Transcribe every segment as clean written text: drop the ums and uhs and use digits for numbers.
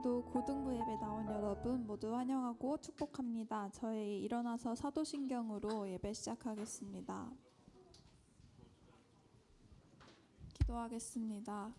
오늘도 고등부 예배 나온 여러분 모두 환영하고 축복합니다. 저희 일어나서 사도신경으로 예배 시작하겠습니다. 기도하겠습니다.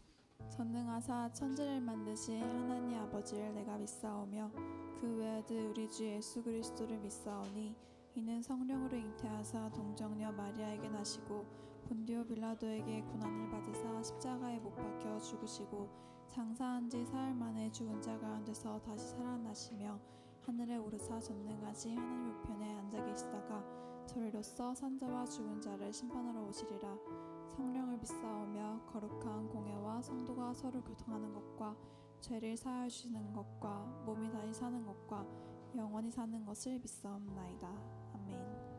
전능하사 천지를 만드신 하나님 아버지를 내가 믿사오며 그 외아들 우리 주 예수 그리스도를 믿사오니 이는 성령으로 잉태하사 동정녀 마리아에게 나시고 본디오 빌라도에게 고난을 받으사 십자가에 못 박혀 죽으시고 장사한 지 사흘 만에 죽은 자 가운데서 다시 살아나시며 하늘에 오르사 전능하신 하나님 우편에 앉아 계시다가 저리로서 산자와 죽은 자를 심판하러 오시리라. 성령을 믿사오며 거룩한 공예와 성도가 서로 교통하는 것과 죄를 사하여 주시는 것과 몸이 다시 사는 것과 영원히 사는 것을 믿사옵나이다. 아멘.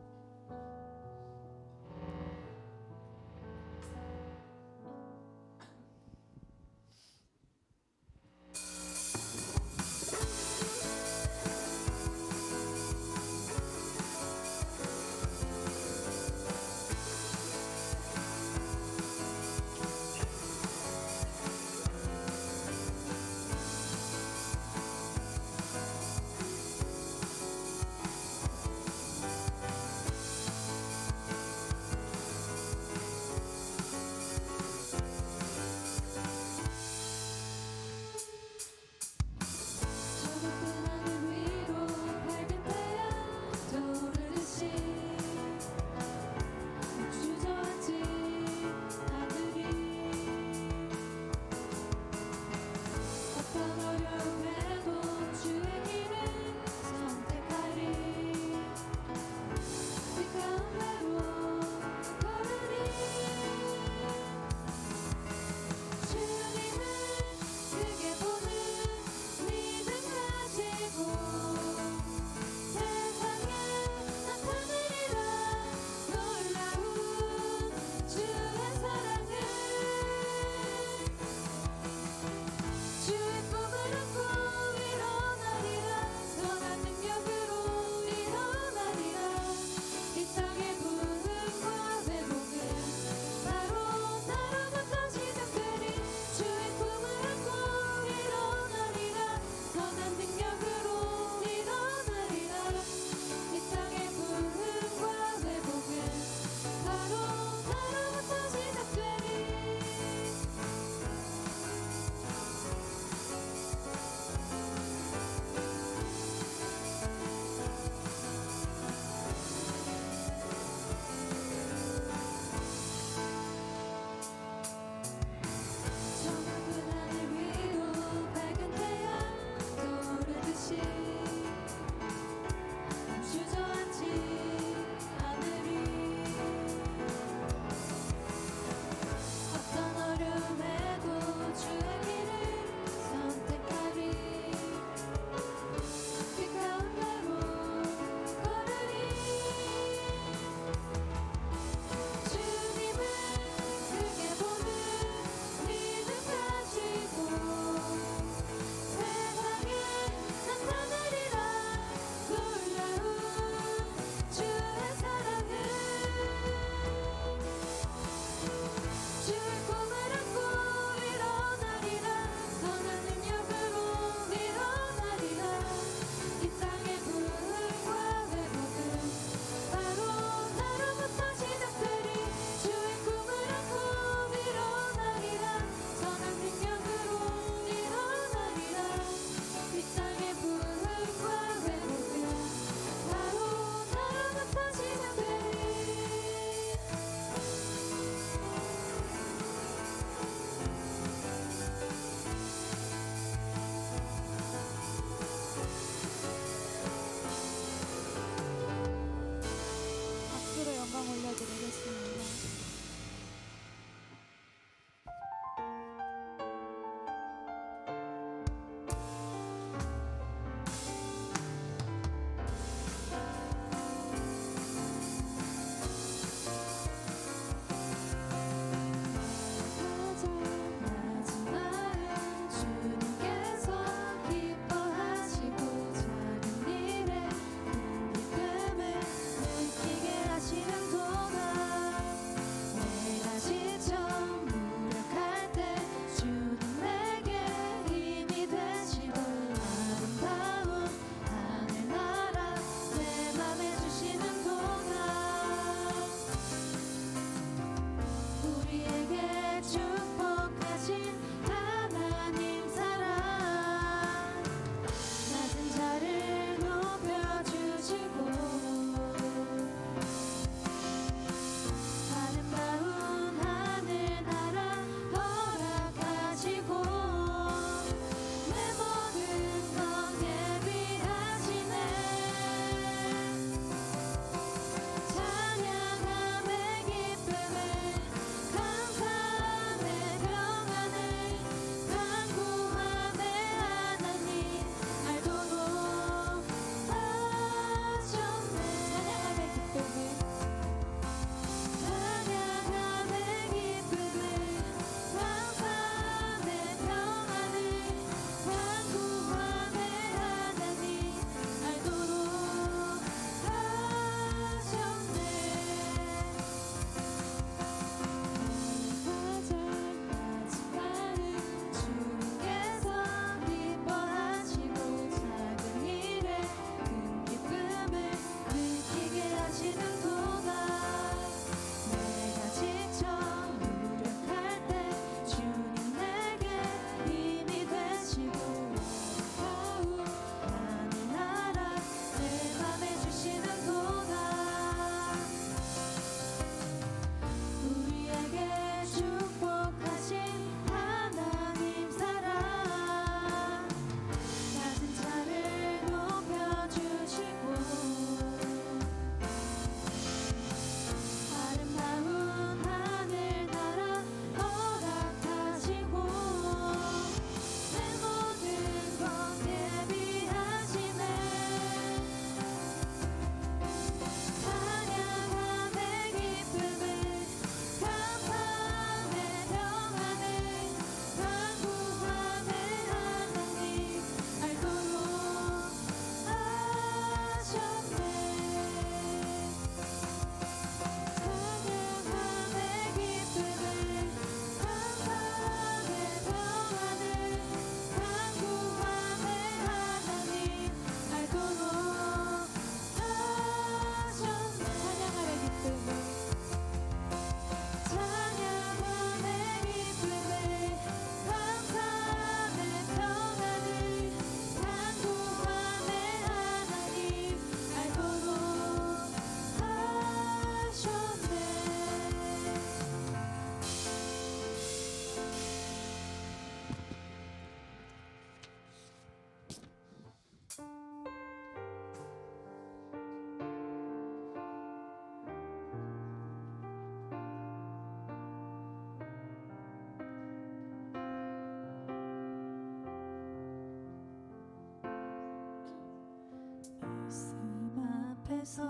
앞에서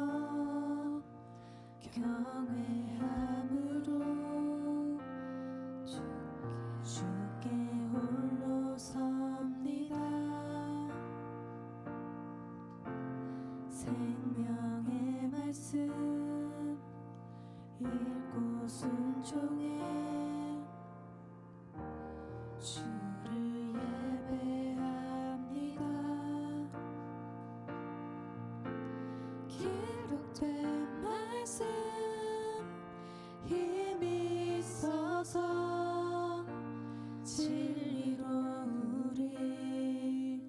경외함으로 주께 홀로 섭니다. 생명의 말씀 읽고 순종해 주를 예배합니다. 기록된 말씀 힘이 있어서 진리로 우리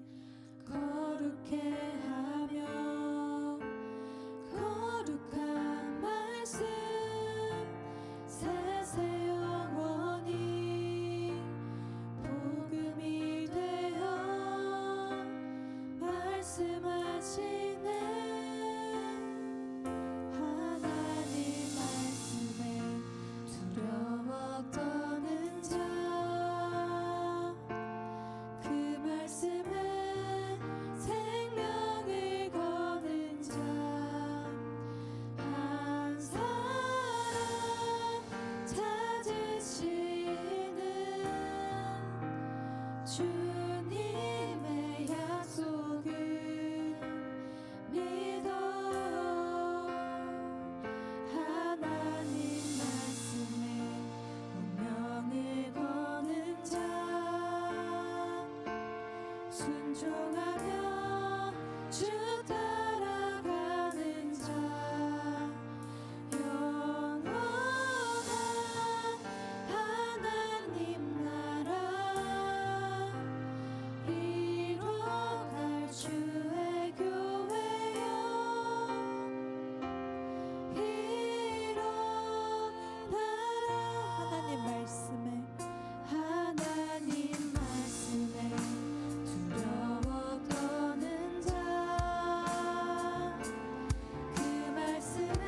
거룩해 하며 거룩한 말씀 세세 영원히 복음이 되어 말씀하시네. 하나님 말씀에 두려워 떠는 자, 그 말씀에 생명을 거는 자, 한 사람 찾으시는 주님의 약속을 믿어. 하나님 말씀에 운명을 거는 자, 순종하며 주 따라가는 자, 영원한 하나님 나라 이뤄갈 주의 교회여 일어나라. 하나님 말씀에 두려워 떠는 자, 그 말씀에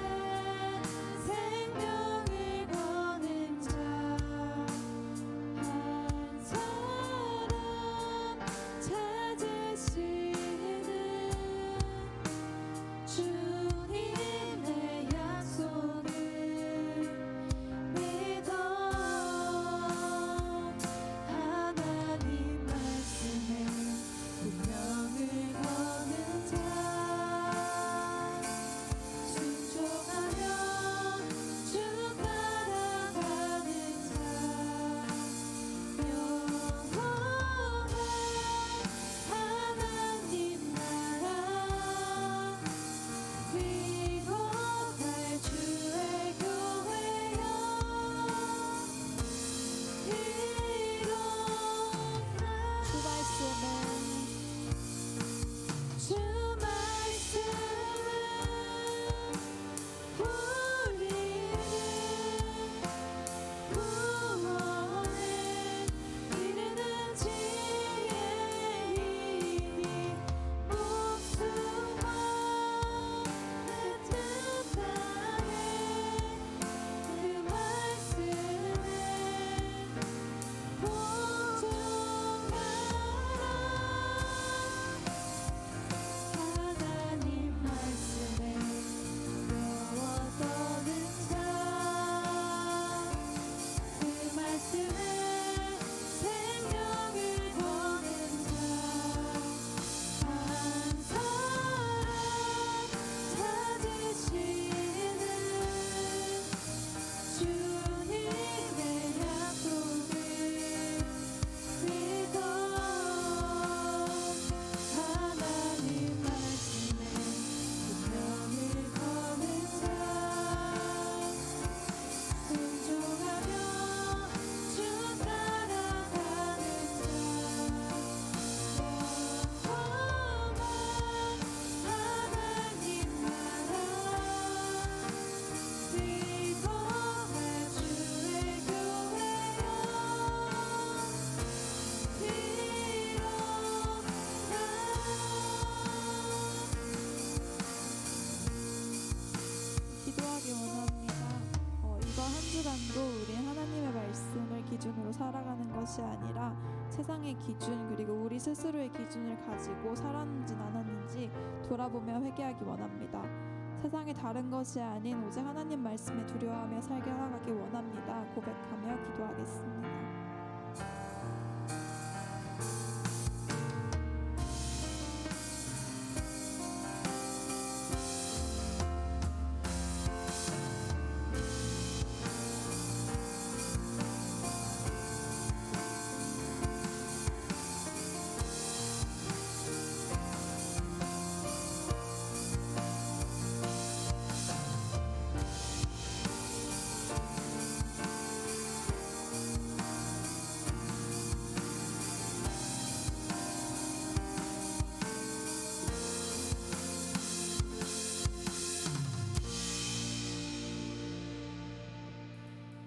생명을 거는 자, 한 사람 찾으시는 주님의 약속을 믿어. 하나님 말씀에 운명을 거는 자, 순종하며 주 따라가는 자, 영원한 하나님 나라 이뤄갈 주의 교회여 일어나라. 주 말씀에 주 말씀은 우리를 구원을 이루는 지혜이니 목숨과 뜻하에 그 말씀에 복종하라. 하나님 말씀에 두려워 떠는 자, 그 말씀에 생명을 거는 자, 한 사람 찾으시는 주님의 약속을 믿어. 하나님 말씀에 운명을 거는 자, 순종하며 주 따라가는 자, 영원한 하나님 나라 이뤄갈 주의 교회여 기도하기 원합니다. 이거 한 주간도 우리 하나님의 말씀을 기준으로 살아가는 것이 아니라 세상의 기준 그리고 우리 스스로의 기준을 가지고 살았는지 않았는지 돌아보며 회개하기 원합니다. 세상이 다른 것이 아닌 오직 하나님 말씀에 두려워하며 살게 살아가기 원합니다. 고백하며 기도하겠습니다.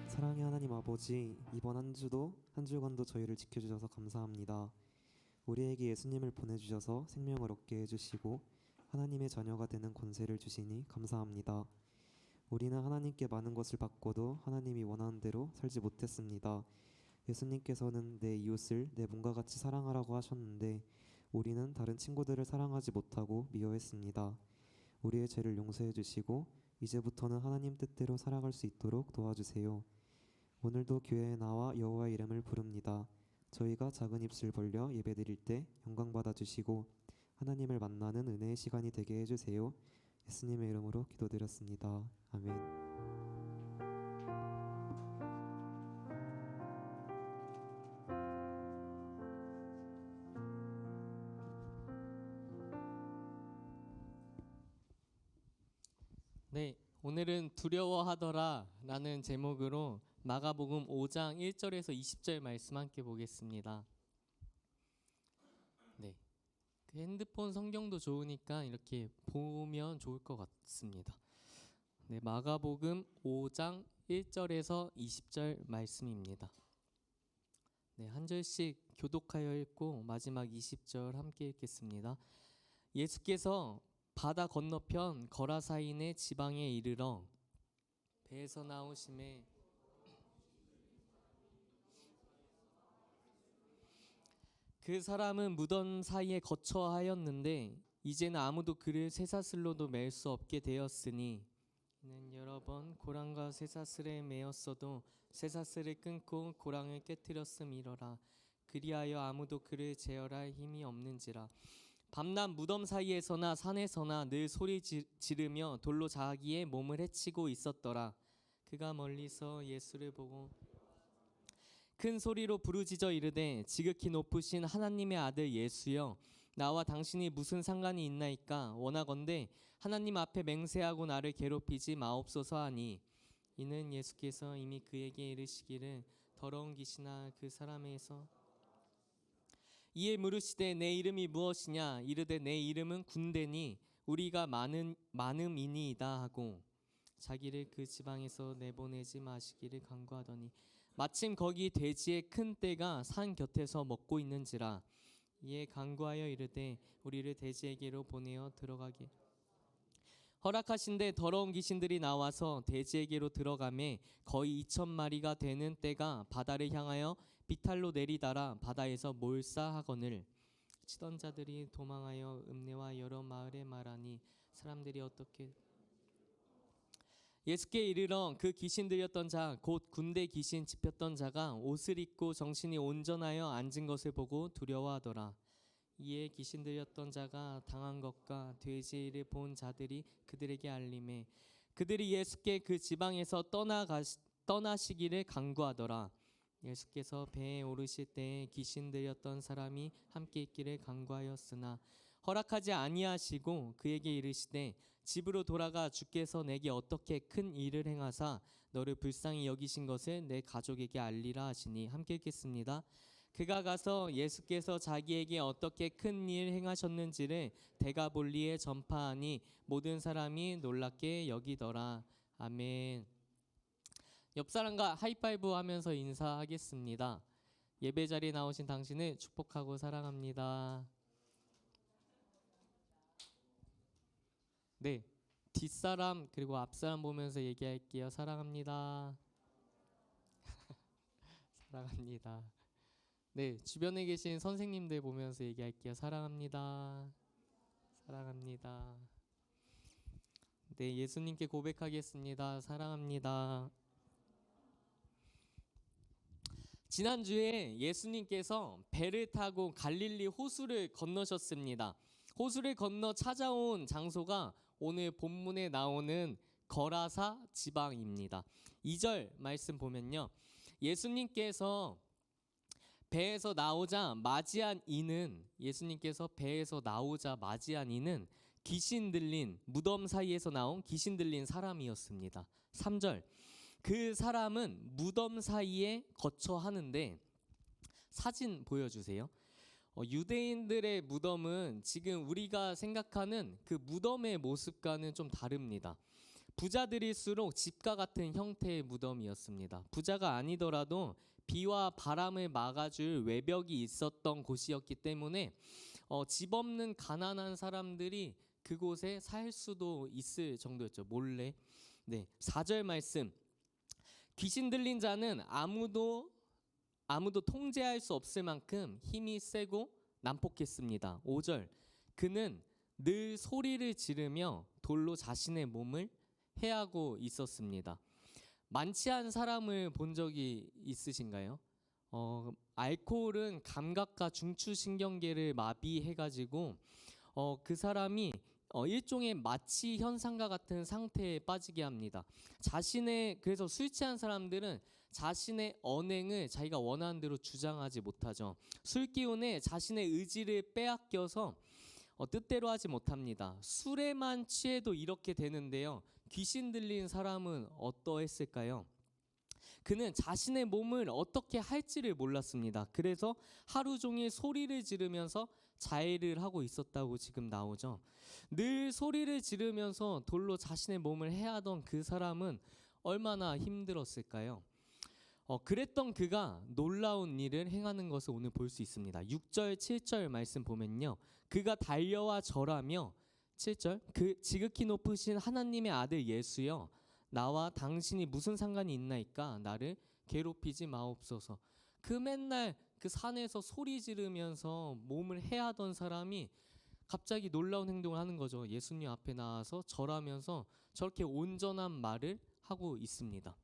사랑의 하나님 아버지, 이번 한 주간도 저희를 지켜주셔서 감사합니다. 우리에게 예수님을 보내주셔서 생명을 얻게 해주시고 하나님의 자녀가 되는 권세를 주시니 감사합니다. 우리는 하나님께 많은 것을 받고도 하나님이 원하는 대로 살지 못했습니다. 예수님께서는 내 이웃을 내 몸과 같이 사랑하라고 하셨는데 우리는 다른 친구들을 사랑하지 못하고 미워했습니다. 우리의 죄를 용서해 주시고 이제부터는 하나님 뜻대로 살아갈 수 있도록 도와주세요. 오늘도 교회에 나와 여호와의 이름을 부릅니다. 저희가 작은 입술 벌려 예배드릴 때 영광 받아 주시고 하나님을 만나는 은혜의 시간이 되게 해주세요. 예수님의 이름으로 기도드렸습니다. 아멘. 네, 오늘은 두려워하더라 라는 제목으로 마가복음 5장 1절에서 20절 말씀 함께 보겠습니다. 네, 그 핸드폰 성경도 좋으니까 이렇게 보면 좋을 것 같습니다. 네, 마가복음 5장 1절에서 20절 말씀입니다. 네, 한 절씩 교독하여 읽고 마지막 20절 함께 읽겠습니다. 예수께서 바다 건너편 거라사인의 지방에 이르러 배에서 나오심에 그 사람은 무덤 사이에 거처하였는데 이제는 아무도 그를 쇠사슬로도 맬 수 없게 되었으니 이는 여러 번 고랑과 쇠사슬에 매었어도 쇠사슬을 끊고 고랑을 깨뜨렸음이러라. 그리하여 아무도 그를 제어할 힘이 없는지라. 밤낮 무덤 사이에서나 산에서나 늘 소리 지르며 돌로 자기의 몸을 해치고 있었더라. 그가 멀리서 예수를 보고 큰 소리로 부르짖어 이르되 지극히 높으신 하나님의 아들 예수여, 나와 당신이 무슨 상관이 있나이까? 원하건대 하나님 앞에 맹세하고 나를 괴롭히지 마옵소서 하니, 이는 예수께서 이미 그에게 이르시기를 더러운 귀신아 그 사람에서 이에 물으시되 내 이름이 무엇이냐? 이르되 내 이름은 군대니 우리가 많음이니이다 하고 자기를 그 지방에서 내보내지 마시기를 간구하더니 마침 거기 돼지의 큰 떼가 산 곁에서 먹고 있는지라. 이에 간구하여 이르되 우리를 돼지에게로 보내어 들어가게 허락하신데 더러운 귀신들이 나와서 돼지에게로 들어가매 거의 2,000마리가 되는 떼가 바다를 향하여 비탈로 내리다라 바다에서 몰사하거늘 치던 자들이 도망하여 읍내와 여러 마을에 말하니 사람들이 어떻게 예수께 이르러 그 귀신 들렸던 자 곧 군대 귀신 집혔던 자가 옷을 입고 정신이 온전하여 앉은 것을 보고 두려워하더라. 이에 귀신 들렸던 자가 당한 것과 돼지의 일을 본 자들이 그들에게 알림해 그들이 예수께 그 지방에서 떠나시기를 간구하더라. 예수께서 배에 오르실 때에 귀신 들렸던 사람이 함께 있기를 간구하였으나 허락하지 아니하시고 그에게 이르시되 집으로 돌아가 주께서 내게 어떻게 큰 일을 행하사 너를 불쌍히 여기신 것을 내 가족에게 알리라 하시니. 함께 읽겠습니다. 그가 가서 예수께서 자기에게 어떻게 큰 일 행하셨는지를 데가볼리에 전파하니 모든 사람이 놀랍게 여기더라. 아멘. 옆 사람과 하이파이브 하면서 인사하겠습니다. 예배 자리에 나오신 당신을 축복하고 사랑합니다. 네, 뒷사람 그리고 앞사람 보면서 얘기할게요. 사랑합니다. 사랑합니다. 네, 주변에 계신 선생님들 보면서 얘기할게요. 사랑합니다. 사랑합니다. 네, 예수님께 고백하겠습니다. 사랑합니다. 지난주에 예수님께서 배를 타고 갈릴리 호수를 건너셨습니다. 호수를 건너 찾아온 장소가 오늘 본문에 나오는 거라사 지방입니다. 2절 말씀 보면요. 예수님께서 배에서 나오자 맞이한 이는 귀신 들린 무덤 사이에서 나온 귀신 들린 사람이었습니다. 3절 그 사람은 무덤 사이에 거처하는데 사진 보여주세요. 유대인들의 무덤은 지금 우리가 생각하는 그 무덤의 모습과는 좀 다릅니다. 부자들일수록 집과 같은 형태의 무덤이었습니다. 부자가 아니더라도 비와 바람을 막아줄 외벽이 있었던 곳이었기 때문에 집 없는 가난한 사람들이 그곳에 살 수도 있을 정도였죠. 몰래. 네, 4절 말씀. 귀신 들린 자는 아무도 통제할 수 없을 만큼 힘이 세고 난폭했습니다. 5절. 그는 늘 소리를 지르며 돌로 자신의 몸을 해하고 있었습니다. 만취한 사람을 본 적이 있으신가요? 알코올은 감각과 중추신경계를 마비해가지고 그 사람이 일종의 마취 현상과 같은 상태에 빠지게 합니다. 그래서 술 취한 사람들은 자신의 언행을 자기가 원하는 대로 주장하지 못하죠. 술 기운에 자신의 의지를 빼앗겨서 뜻대로 하지 못합니다. 술에만 취해도 이렇게 되는데요. 귀신 들린 사람은 어떠했을까요? 그는 자신의 몸을 어떻게 할지를 몰랐습니다. 그래서 하루 종일 소리를 지르면서 자해를 하고 있었다고 지금 나오죠. 늘 소리를 지르면서 돌로 자신의 몸을 해하던 그 사람은 얼마나 힘들었을까요? 그랬던 그가 놀라운 일을 행하는 것을 오늘 볼 수 있습니다. 6절, 7절 말씀 보면요. 그가 달려와 절하며 7절 그 지극히 높으신 하나님의 아들 예수여 나와 당신이 무슨 상관이 있나이까 나를 괴롭히지 마옵소서. 그 맨날 그 산에서 소리 지르면서 몸을 해하던 사람이 갑자기 놀라운 행동을 하는 거죠. 예수님 앞에 나와서 절하면서 저렇게 온전한 말을 하고 있습니다.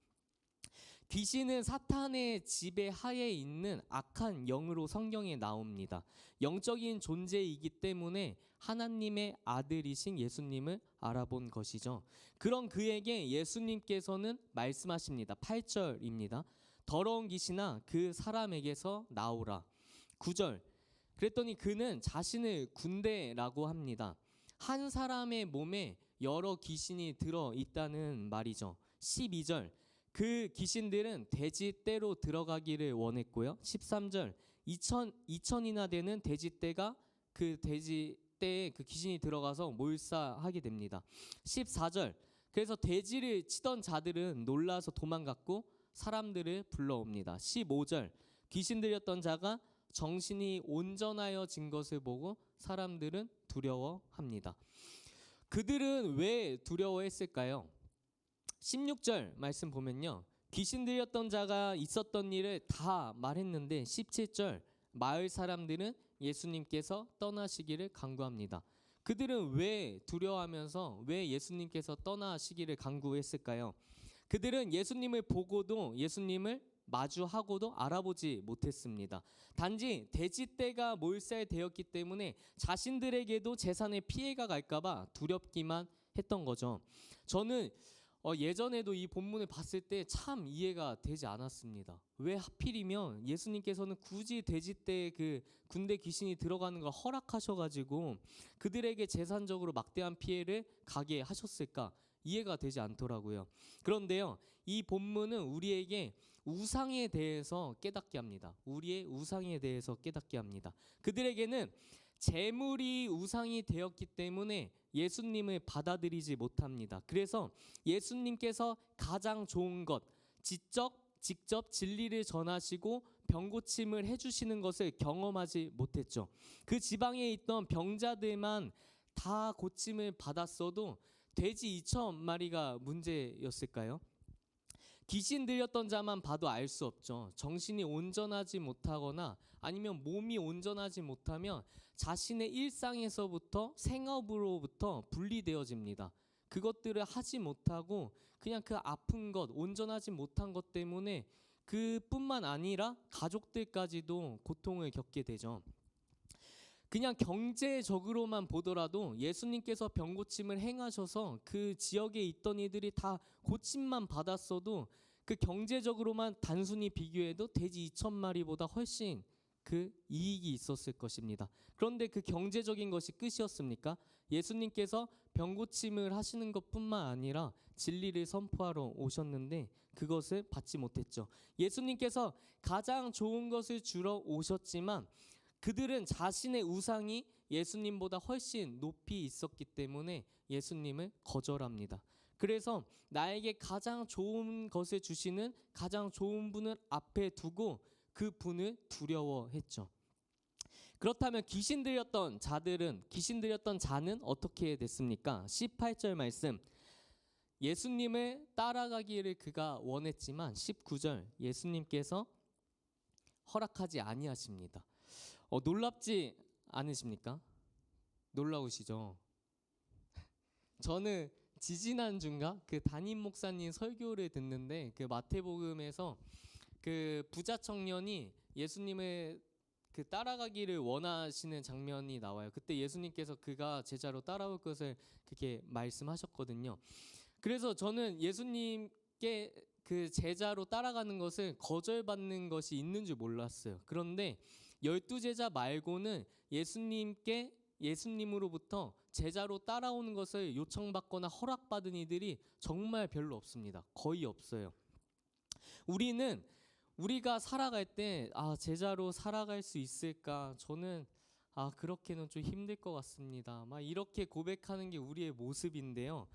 귀신은 사탄의 지배하에 있는 악한 영으로 성경에 나옵니다. 영적인 존재이기 때문에 하나님의 아들이신 예수님을 알아본 것이죠. 그런 그에게 예수님께서는 말씀하십니다. 8절입니다. 더러운 귀신아 그 사람에게서 나오라. 9절 그랬더니 그는 자신을 군대라고 합니다. 한 사람의 몸에 여러 귀신이 들어있다는 말이죠. 12절 그 귀신들은 돼지 떼로 들어가기를 원했고요. 13절 2000이나 되는 돼지 떼가 그 돼지 떼에 그 귀신이 들어가서 몰사하게 됩니다. 14절 그래서 돼지를 치던 자들은 놀라서 도망갔고 사람들을 불러옵니다. 15절 귀신 들렸던 자가 정신이 온전하여진 것을 보고 사람들은 두려워합니다. 그들은 왜 두려워했을까요? 16절 말씀 보면요. 귀신 들렸던 자가 있었던 일을 다 말했는데 17절 마을 사람들은 예수님께서 떠나시기를 간구합니다. 그들은 왜 두려워하면서 왜 예수님께서 떠나시기를 간구했을까요? 그들은 예수님을 보고도 예수님을 마주하고도 알아보지 못했습니다. 단지 돼지떼가 몰살되었기 때문에 자신들에게도 재산에 피해가 갈까봐 두렵기만 했던 거죠. 저는 예전에도 이 본문을 봤을 때 참 이해가 되지 않았습니다. 왜 하필이면 예수님께서는 굳이 돼지떼에 그 군대 귀신이 들어가는 걸 허락하셔가지고 그들에게 재산적으로 막대한 피해를 가게 하셨을까? 이해가 되지 않더라고요. 그런데요, 이 본문은 우리에게 우상에 대해서 깨닫게 합니다. 우리의 우상에 대해서 깨닫게 합니다. 그들에게는 재물이 우상이 되었기 때문에 예수님을 받아들이지 못합니다. 그래서 예수님께서 가장 좋은 것, 직접 진리를 전하시고 병고침을 해주시는 것을 경험하지 못했죠. 그 지방에 있던 병자들만 다 고침을 받았어도 돼지 2,000마리가 문제였을까요? 귀신 들렸던 자만 봐도 알 수 없죠. 정신이 온전하지 못하거나 아니면 몸이 온전하지 못하면 자신의 일상에서부터 생업으로부터 분리되어집니다. 그것들을 하지 못하고 그냥 그 아픈 것, 온전하지 못한 것 때문에 그뿐만 아니라 가족들까지도 고통을 겪게 되죠. 그냥 경제적으로만 보더라도 예수님께서 병고침을 행하셔서 그 지역에 있던 이들이 다 고침만 받았어도 그 경제적으로만 단순히 비교해도 돼지 2,000마리보다 훨씬 그 이익이 있었을 것입니다. 그런데 그 경제적인 것이 끝이었습니까? 예수님께서 병고침을 하시는 것뿐만 아니라 진리를 선포하러 오셨는데 그것을 받지 못했죠. 예수님께서 가장 좋은 것을 주러 오셨지만 그들은 자신의 우상이 예수님보다 훨씬 높이 있었기 때문에 예수님을 거절합니다. 그래서 나에게 가장 좋은 것을 주시는 가장 좋은 분을 앞에 두고 그 분을 두려워했죠. 그렇다면 귀신 들렸던 자는 어떻게 됐습니까? 18절 말씀. 예수님을 따라가기를 그가 원했지만 19절 예수님께서 허락하지 아니하십니다. 놀랍지 않으십니까? 놀라우시죠? 저는 지지난주인가 그 담임 목사님 설교를 듣는데 그 마태복음에서 그 부자 청년이 예수님을 그 따라가기를 원하시는 장면이 나와요. 그때 예수님께서 그가 제자로 따라올 것을 그렇게 말씀하셨거든요. 그래서 저는 예수님께 그 제자로 따라가는 것을 거절받는 것이 있는 줄 몰랐어요. 그런데 12제자 말고는 예수님으로부터 제자로 따라오는 것을 요청받거나 허락받은 이들이 정말 별로 없습니다. 거의 없어요. 우리가 살아갈 때 제자로 살아갈 수 있을까? 저는 그렇게는 좀 힘들 것 같습니다. 막 이렇게 고백하는 게 우리의 모습인데요.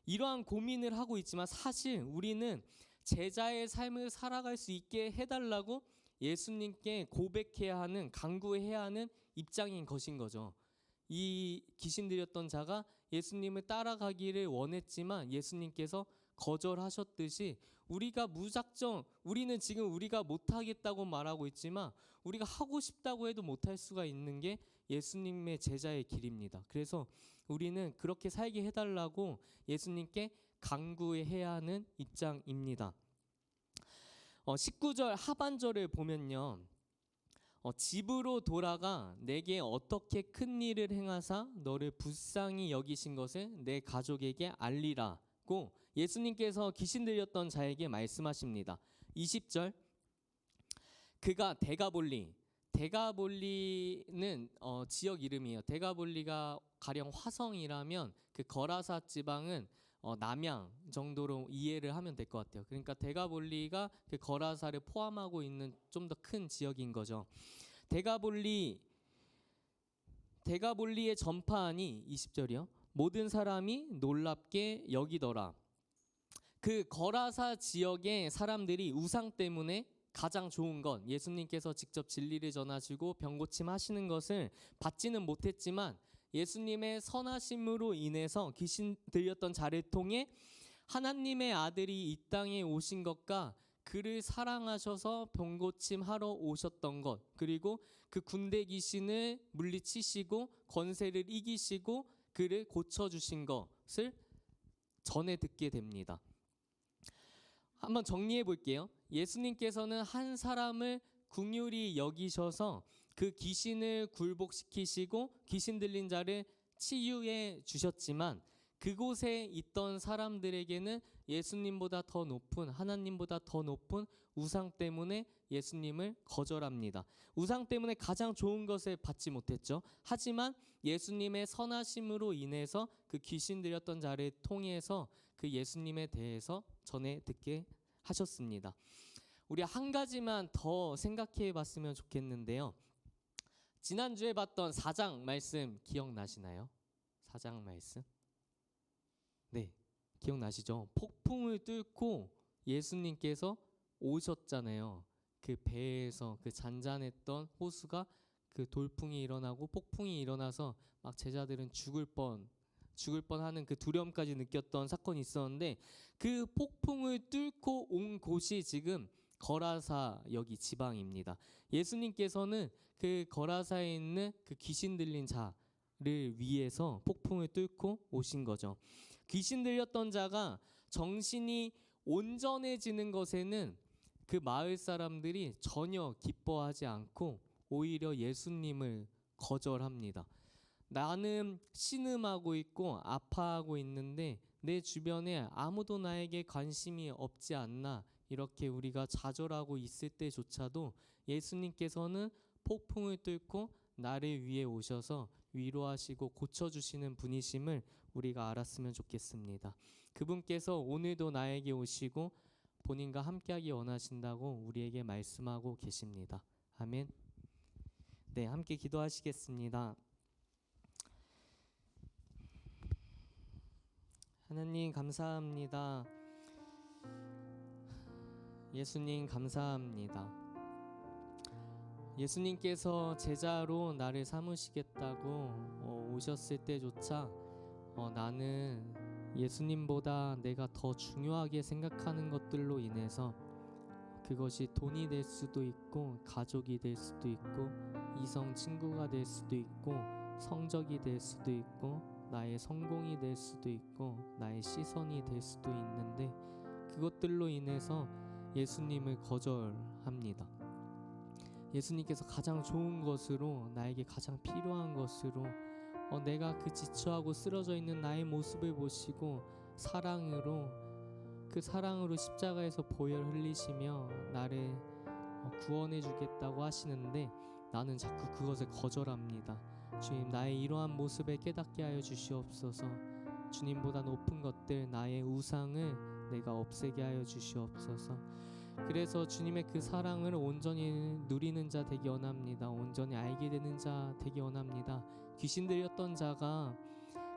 이러한 고민을 하고 있지만 사실 우리는 제자의 삶을 살아갈 수 있게 해달라고 예수님께 고백해야 하는, 간구해야 하는 입장인 것인 거죠. 이 귀신 들렸던 자가 예수님을 따라가기를 원했지만 예수님께서 거절하셨듯이 우리는 지금 우리가 못하겠다고 말하고 있지만 우리가 하고 싶다고 해도 못할 수가 있는 게 예수님의 제자의 길입니다. 그래서 우리는 그렇게 살게 해달라고 예수님께 간구해야 하는 입장입니다. 19절 하반절을 보면요. 집으로 돌아가 내게 어떻게 큰 일을 행하사 너를 불쌍히 여기신 것을 내 가족에게 알리라고 예수님께서 귀신 들렸던 자에게 말씀하십니다. 20절 그가 데가볼리는 지역 이름이에요. 데가볼리가 가령 화성이라면 그 거라사 지방은 남양 정도로 이해를 하면 될 것 같아요. 그러니까 데가볼리가 그 거라사를 포함하고 있는 좀 더 큰 지역인 거죠. 데가볼리의 전파하니 20절이요. 모든 사람이 놀랍게 여기더라. 그 거라사 지역의 사람들이 우상 때문에 가장 좋은 건 예수님께서 직접 진리를 전하시고 병고침 하시는 것을 받지는 못했지만 예수님의 선하심으로 인해서 귀신 들렸던 자를 통해 하나님의 아들이 이 땅에 오신 것과 그를 사랑하셔서 병고침하러 오셨던 것, 그리고 그 군대 귀신을 물리치시고 권세를 이기시고 그를 고쳐주신 것을 전해 듣게 됩니다. 한번 정리해 볼게요. 예수님께서는 한 사람을 긍휼히 여기셔서 그 귀신을 굴복시키시고 귀신 들린 자를 치유해 주셨지만 그곳에 있던 사람들에게는 예수님보다 더 높은, 하나님보다 더 높은 우상 때문에 예수님을 거절합니다. 우상 때문에 가장 좋은 것을 받지 못했죠. 하지만 예수님의 선하심으로 인해서 그 귀신 들렸던 자를 통해서 그 예수님에 대해서 전해 듣게 하셨습니다. 우리 한 가지만 더 생각해 봤으면 좋겠는데요. 지난주에 봤던 4장 말씀 기억나시나요? 4장 말씀? 네, 기억나시죠? 폭풍을 뚫고 예수님께서 오셨잖아요. 그 배에서 그 잔잔했던 호수가 그 돌풍이 일어나고 폭풍이 일어나서 막 제자들은 죽을 뻔하는 그 두려움까지 느꼈던 사건이 있었는데 그 폭풍을 뚫고 온 곳이 지금 거라사 여기 지방입니다. 예수님께서는 그 거라사에 있는 그 귀신 들린 자를 위해서 폭풍을 뚫고 오신 거죠. 귀신 들렸던 자가 정신이 온전해지는 것에는 그 마을 사람들이 전혀 기뻐하지 않고 오히려 예수님을 거절합니다. 나는 신음하고 있고 아파하고 있는데 내 주변에 아무도 나에게 관심이 없지 않나, 이렇게 우리가 좌절하고 있을 때조차도 예수님께서는 폭풍을 뚫고 나를 위해 오셔서 위로하시고 고쳐주시는 분이심을 우리가 알았으면 좋겠습니다. 그분께서 오늘도 나에게 오시고 본인과 함께하기 원하신다고 우리에게 말씀하고 계십니다. 아멘. 네, 함께 기도하시겠습니다. 하나님 감사합니다. 예수님 감사합니다. 예수님께서 제자로 나를 삼으시겠다고 오셨을 때조차 나는 예수님보다 내가 더 중요하게 생각하는 것들로 인해서, 그것이 돈이 될 수도 있고 가족이 될 수도 있고 이성 친구가 될 수도 있고 성적이 될 수도 있고 나의 성공이 될 수도 있고 나의 시선이 될 수도 있는데, 그것들로 인해서 예수님을 거절합니다. 예수님께서 가장 좋은 것으로, 나에게 가장 필요한 것으로 내가 그 지쳐하고 쓰러져 있는 나의 모습을 보시고 그 사랑으로 십자가에서 보혈 흘리시며 나를 구원해 주겠다고 하시는데, 나는 자꾸 그것을 거절합니다. 주님, 나의 이러한 모습을 깨닫게 하여 주시옵소서. 주님보다 높은 것들, 나의 우상을 내가 없애게 하여 주시옵소서. 그래서 주님의 그 사랑을 온전히 누리는 자 되기 원합니다. 온전히 알게 되는 자 되기 원합니다. 귀신 들렸던 자가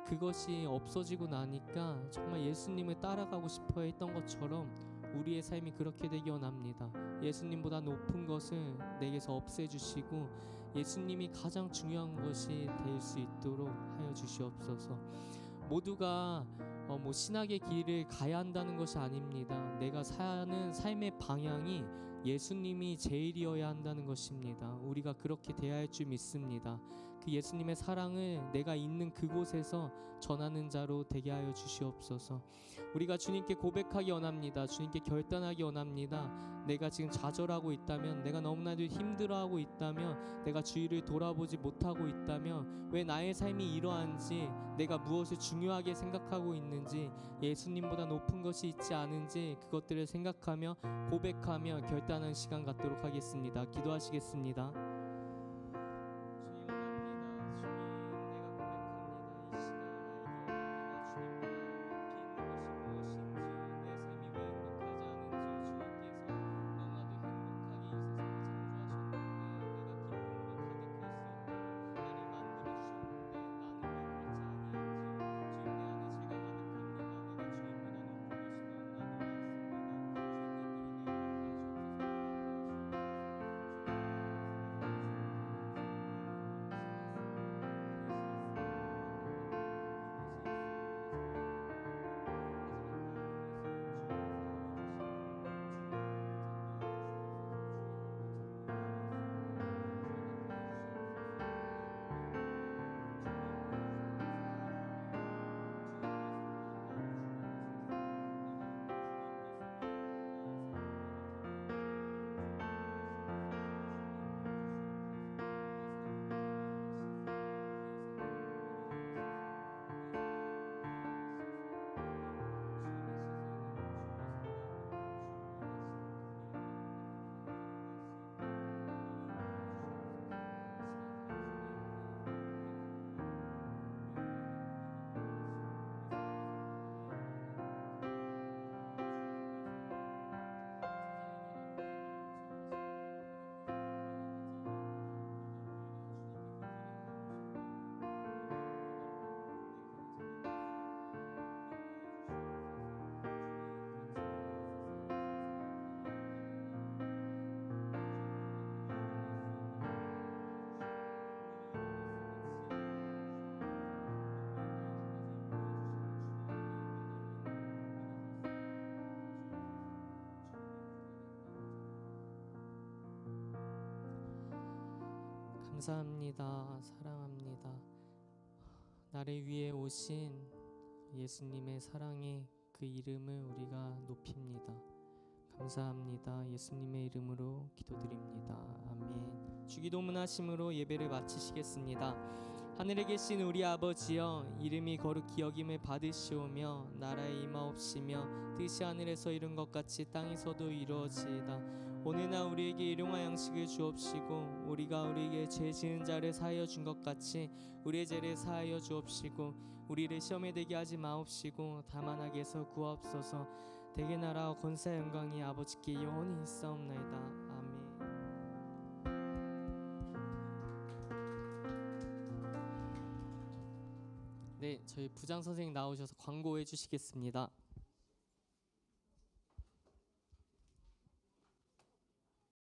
그것이 없어지고 나니까 정말 예수님을 따라가고 싶어 했던 것처럼 우리의 삶이 그렇게 되기 원합니다. 예수님보다 높은 것을 내게서 없애주시고 예수님이 가장 중요한 것이 될 수 있도록 하여 주시옵소서. 모두가 신학의 길을 가야 한다는 것이 아닙니다. 내가 사는 삶의 방향이 예수님이 제일이어야 한다는 것입니다. 우리가 그렇게 돼야 할 줄 믿습니다. 그 예수님의 사랑을 내가 있는 그곳에서 전하는 자로 되게 하여 주시옵소서. 우리가 주님께 고백하기 원합니다. 주님께 결단하기 원합니다. 내가 지금 좌절하고 있다면, 내가 너무나도 힘들어하고 있다면, 내가 주위를 돌아보지 못하고 있다면, 왜 나의 삶이 이러한지, 내가 무엇을 중요하게 생각하고 있는지, 예수님보다 높은 것이 있지 않은지 그것들을 생각하며 고백하며 결단하는 시간 갖도록 하겠습니다. 기도하시겠습니다. 감사합니다. 사랑합니다. 나를 위해 오신 예수님의 사랑의 그 이름을 우리가 높입니다. 감사합니다. 예수님의 이름으로 기도드립니다. 아멘. 주기도문 하심으로 예배를 마치시겠습니다. 하늘에 계신 우리 아버지여, 이름이 거룩히 여김을 받으시오며 나라의 임하옵시며 뜻이 하늘에서 이룬 것 같이 땅에서도 이루어지이다. 오늘날 우리에게 일용할 양식을 주옵시고 우리가 우리에게 죄 지은 자를 사하여 준 것 같이 우리의 죄를 사하여 주옵시고 우리를 시험에 들게 하지 마옵시고 다만 악에서 구하옵소서. 대개 나라와 권세와 영광이 아버지께 영원히 있사옵나이다. 아멘. 네, 저희 부장 선생님 나오셔서 광고해 주시겠습니다.